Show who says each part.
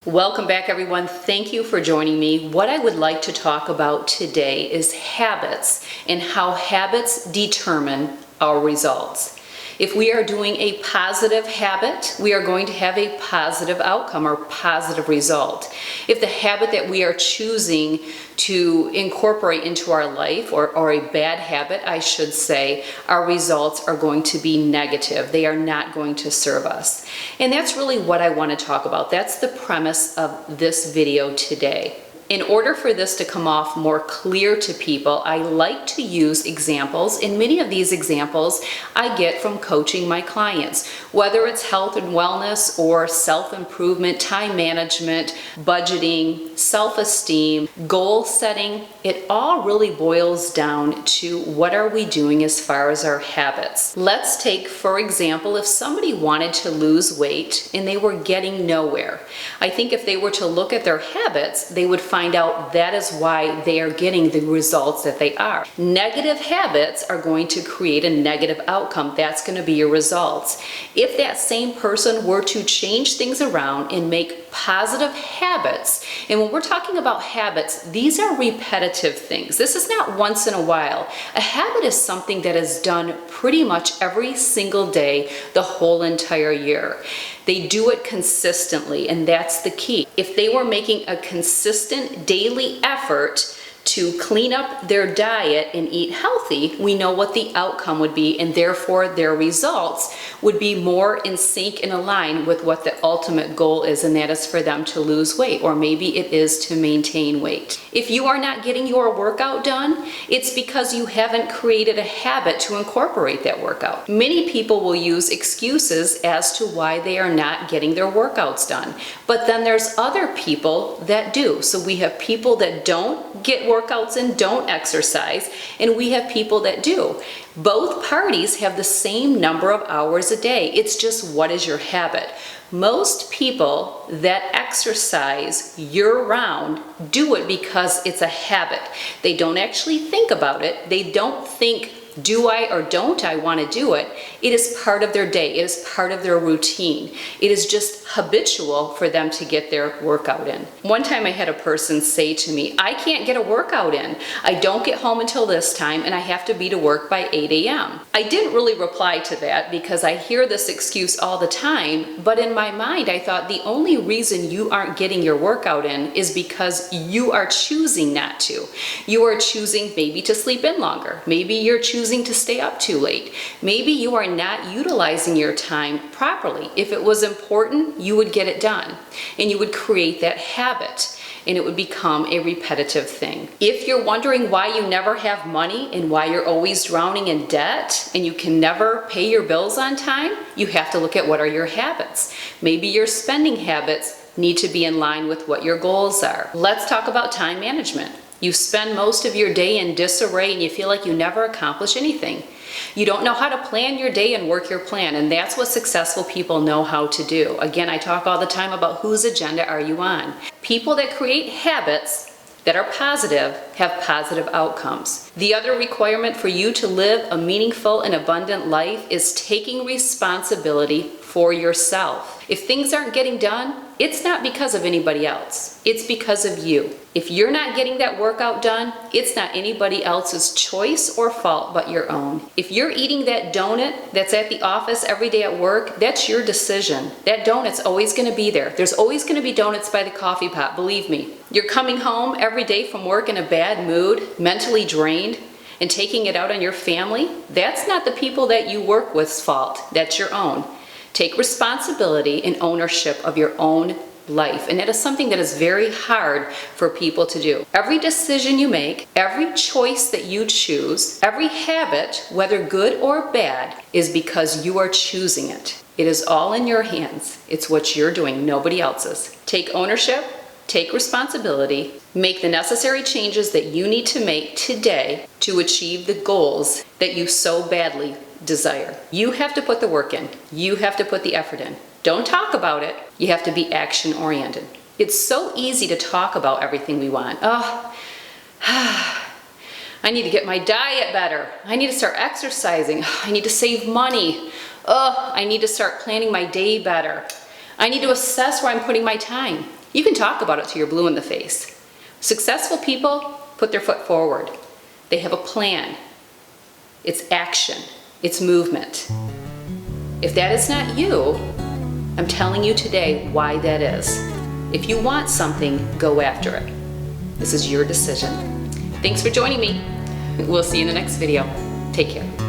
Speaker 1: Welcome back, everyone. Thank you for joining me. What I would like to talk about today is habits and how habits determine our results. If we are doing a positive habit, we are going to have a positive outcome or positive result. If the habit that we are choosing to incorporate into our life, or a bad habit, I should say, our results are going to be negative. They are not going to serve us. And that's really what I want to talk about. That's the premise of this video today. In order for this to come off more clear to people, I like to use examples, and many of these examples I get from coaching my clients. Whether it's health and wellness or self-improvement, time management, budgeting, self-esteem, goal setting, it all really boils down to what are we doing as far as our habits. Let's take, for example, if somebody wanted to lose weight and they were getting nowhere. I think if they were to look at their habits, they would find out that is why they are getting the results that they are. Negative habits are going to create a negative outcome. That's going to be your results. If that same person were to change things around and make positive habits, and when we're talking about habits, these are repetitive things. This is not once in a while. A habit is something that is done pretty much every single day, the whole entire year. They do it consistently, and that's the key. If they were making a consistent daily effort to clean up their diet and eat healthy, we know what the outcome would be, and therefore their results would be more in sync and aligned with what the ultimate goal is, and that is for them to lose weight, or maybe it is to maintain weight. If you are not getting your workout done, it's because you haven't created a habit to incorporate that workout. Many people will use excuses as to why they are not getting their workouts done, but then there's other people that do. So we have people that don't get workouts and don't exercise, and we have people that do. Both parties have the same number of hours a day. It's just, what is your habit? Most people that exercise year-round do it because it's a habit. They don't actually think about it. They don't think, do I or don't I want to do it? It is part of their day. It is part of their routine. It is just habitual for them to get their workout in. One time I had a person say to me, I can't get a workout in. I don't get home until this time, and I have to be to work by 8 a.m. I didn't really reply to that because I hear this excuse all the time, but in my mind I thought the only reason you aren't getting your workout in is because you are choosing not to. You are choosing maybe to sleep in longer. Maybe you're choosing to stay up too late. Maybe you are not utilizing your time properly. If it was important, you would get it done, and you would create that habit, and it would become a repetitive thing. If you're wondering why you never have money and why you're always drowning in debt and you can never pay your bills on time, you have to look at what are your habits. Maybe your spending habits need to be in line with what your goals are. Let's talk about time management. You spend most of your day in disarray and you feel like you never accomplish anything. You don't know how to plan your day and work your plan, and that's what successful people know how to do. Again, I talk all the time about whose agenda are you on. People that create habits that are positive have positive outcomes. The other requirement for you to live a meaningful and abundant life is taking responsibility for yourself. If things aren't getting done, it's not because of anybody else. It's because of you. If you're not getting that workout done, it's not anybody else's choice or fault but your own. If you're eating that donut that's at the office every day at work, that's your decision. That donut's always going to be there. There's always going to be donuts by the coffee pot, believe me. You're coming home every day from work in a bad mood, mentally drained, and taking it out on your family. That's not the people that you work with's fault. That's your own. Take responsibility and ownership of your own life. And that is something that is very hard for people to do. Every decision you make, every choice that you choose, every habit, whether good or bad, is because you are choosing it. It is all in your hands. It's what you're doing, nobody else's. Take ownership, take responsibility, make the necessary changes that you need to make today to achieve the goals that you so badly desire. You have to put the work in. You have to put the effort in. Don't talk about it. You have to be action oriented. It's so easy to talk about everything we want. Oh, I need to get my diet better. I need to start exercising. I need to save money. Oh, I need to start planning my day better. I need to assess where I'm putting my time. You can talk about it till you're blue in the face. Successful people put their foot forward. They have a plan. It's action. It's movement. If that is not you, I'm telling you today why that is. If you want something, go after it. This is your decision. Thanks for joining me. We'll see you in the next video. Take care.